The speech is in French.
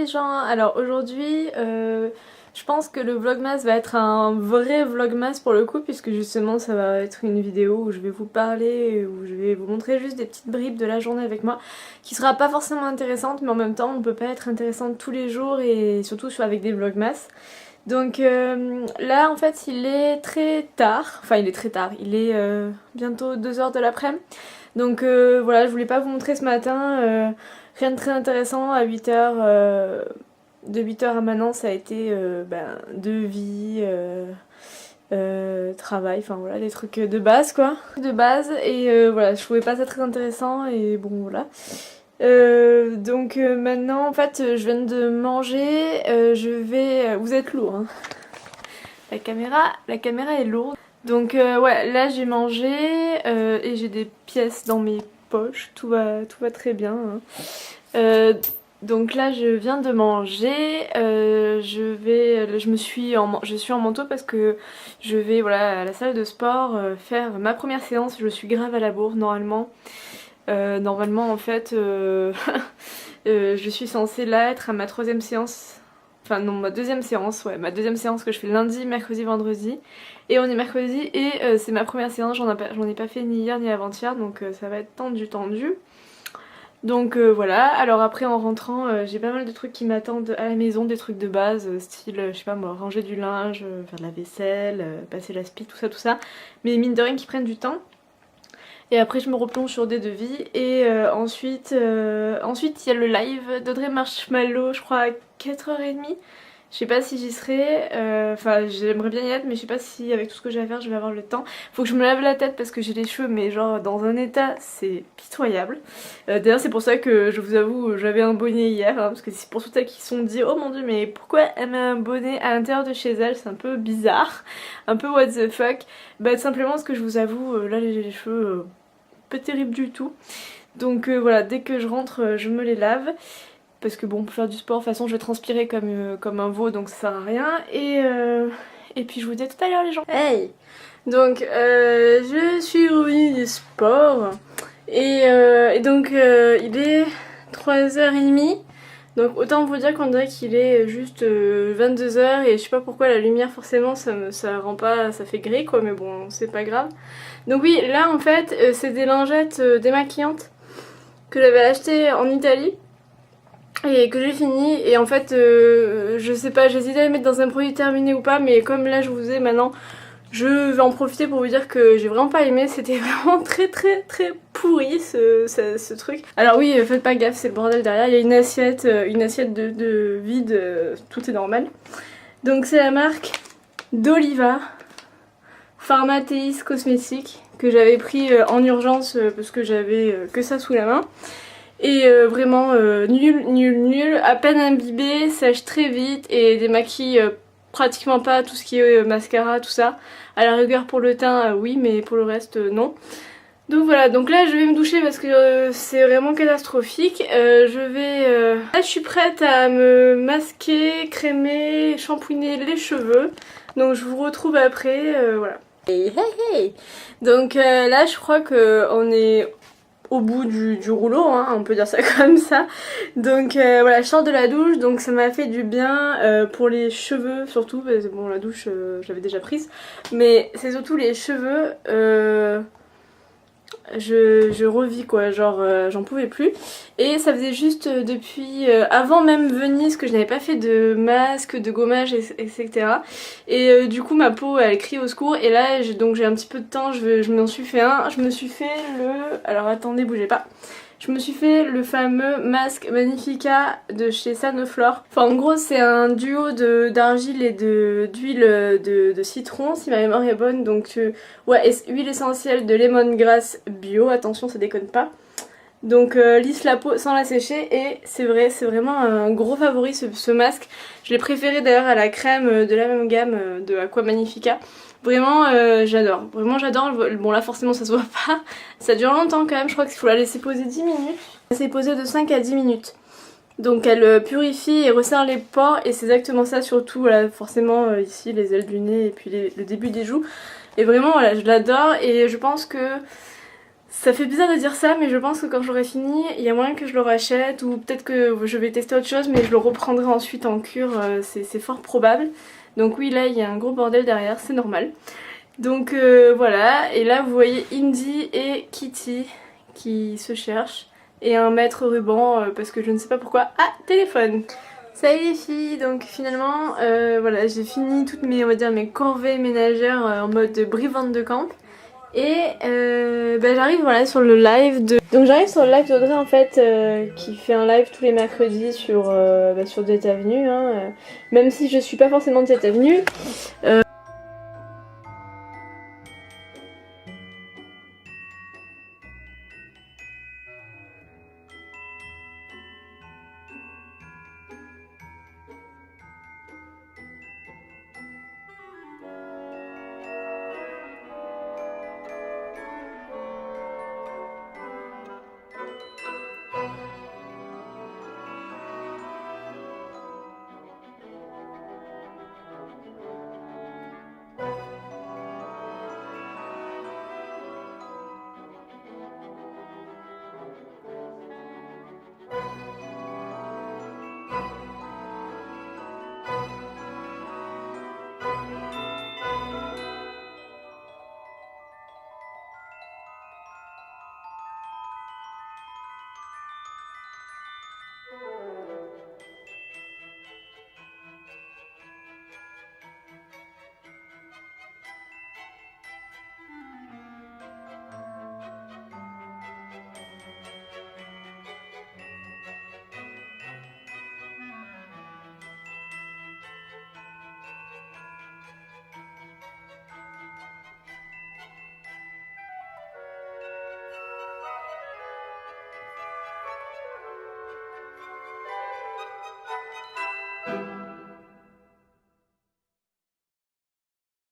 gens, alors aujourd'hui je pense que le vlogmas va être un vrai vlogmas pour le coup, puisque justement ça va être une vidéo où je vais vous parler, où je vais vous montrer juste des petites bribes de la journée avec moi, qui sera pas forcément intéressante, mais en même temps on peut pas être intéressante tous les jours et surtout avec des vlogmas. Donc là en fait il est très tard, enfin il est très tard, il est bientôt 2h de l'après-midi. Donc voilà, je voulais pas vous montrer ce matin rien de très intéressant à 8h. De 8h à maintenant ça a été devis, travail, enfin voilà, des trucs de base quoi. De base et voilà, je trouvais pas ça très intéressant et bon voilà. Donc maintenant en fait je viens de manger, je vais... Vous êtes lourd hein. La caméra est lourde. Donc ouais, là j'ai mangé et j'ai des pièces dans mes poches, tout va très bien. Hein. Donc là je viens de manger, je suis en manteau parce que je vais voilà, à la salle de sport faire ma première séance. Je suis grave à la bourre normalement. Normalement en fait je suis censée là être à ma troisième séance. Enfin non, ma deuxième séance, ouais, ma deuxième séance que je fais lundi, mercredi, vendredi. Et on est mercredi et c'est ma première séance, j'en ai pas fait ni hier ni avant-hier, donc ça va être tendu. Donc voilà, alors après en rentrant, j'ai pas mal de trucs qui m'attendent à la maison, des trucs de base, style, je sais pas moi, ranger du linge, faire de la vaisselle, passer l'aspi, tout ça. Mais mine de rien qui prennent du temps. Et après je me replonge sur des devis et ensuite il y a le live d'Audrey Marshmallow, je crois à 4h30. Je sais pas si j'y serai, enfin j'aimerais bien y être mais je sais pas si avec tout ce que j'ai à faire je vais avoir le temps. Faut que je me lave la tête parce que j'ai les cheveux mais genre dans un état c'est pitoyable. D'ailleurs c'est pour ça que je vous avoue j'avais un bonnet hier, hein, parce que c'est pour ceux qui se sont dit oh mon dieu mais pourquoi elle met un bonnet à l'intérieur de chez elle, c'est un peu bizarre, un peu what the fuck. Bah simplement parce que je vous avoue là j'ai les cheveux pas terribles du tout. Donc voilà, dès que je rentre je me les lave. Parce que bon, pour faire du sport, de toute façon je vais transpirer comme un veau donc ça sert à rien. Et puis je vous dis à tout à l'heure les gens. Hey. Donc je suis revenue du sport et donc il est 3h30. Donc autant vous dire qu'on dirait qu'il est juste 22h et je sais pas pourquoi la lumière forcément ça rend pas, ça fait gris quoi, mais bon c'est pas grave. Donc oui, là en fait c'est des lingettes démaquillantes que j'avais achetées en Italie et que j'ai fini et en fait je sais pas, j'hésitais à les mettre dans un produit terminé ou pas, mais comme là je vous ai maintenant, je vais en profiter pour vous dire que j'ai vraiment pas aimé, c'était vraiment très pourri ce truc. Alors oui, faites pas gaffe, c'est le bordel derrière, il y a une assiette de vide, tout est normal. Donc c'est la marque d'Oliva, Pharmatéis Cosmétiques, que j'avais pris en urgence parce que j'avais que ça sous la main. Et vraiment nul, à peine imbibé, sèche très vite et démaquille pratiquement pas tout ce qui est mascara, tout ça. À la rigueur pour le teint, oui, mais pour le reste, non. Donc voilà, donc là je vais me doucher parce que c'est vraiment catastrophique. Là je suis prête à me masquer, crémer, shampouiner les cheveux. Donc je vous retrouve après, voilà. Hey. Donc là je crois qu'on est au bout du rouleau, hein, on peut dire ça comme ça. Donc voilà, je sors de la douche, donc ça m'a fait du bien pour les cheveux surtout, parce que bon la douche je l'avais déjà prise, mais c'est surtout les cheveux, je revis quoi, genre j'en pouvais plus. Et ça faisait juste depuis avant même Venise que je n'avais pas fait de masque, de gommage, etc. Et du coup ma peau elle crie au secours. Et là donc j'ai un petit peu de temps, je m'en suis fait un. Je me suis fait le... Alors attendez, bougez pas. Je me suis fait le fameux masque Magnifica de chez Sanoflore. Enfin en gros c'est un duo d'argile et d'huile de citron si ma mémoire est bonne. Donc ouais, huile essentielle de lemongrass bio, attention ça déconne pas. Donc lisse la peau sans la sécher et c'est vrai, c'est vraiment un gros favori ce masque. Je l'ai préféré d'ailleurs à la crème de la même gamme de Aqua Magnifica. Vraiment j'adore, vraiment j'adore. Bon là forcément ça se voit pas, ça dure longtemps quand même, je crois qu'il faut la laisser poser 10 minutes. Elle s'est posée de 5 à 10 minutes. Donc elle purifie et resserre les pores et c'est exactement ça surtout, voilà, forcément ici les ailes du nez et puis le début des joues. Et vraiment voilà, je l'adore et je pense que Ça fait bizarre de dire ça, mais je pense que quand j'aurai fini, il y a moyen que je le rachète ou peut-être que je vais tester autre chose, mais je le reprendrai ensuite en cure, c'est fort probable. Donc oui, là il y a un gros bordel derrière, c'est normal. Donc voilà, et là vous voyez Indy et Kitty qui se cherchent et un maître ruban parce que je ne sais pas pourquoi. Ah, téléphone! Salut les filles, donc finalement voilà, j'ai fini toutes mes, on va dire, mes corvées ménagères en mode brivante de camp. Et j'arrive voilà sur le live de. Donc j'arrive sur le live d'Audrey en fait qui fait un live tous les mercredis sur Diète Avenue, hein, même si je suis pas forcément Diète Avenue.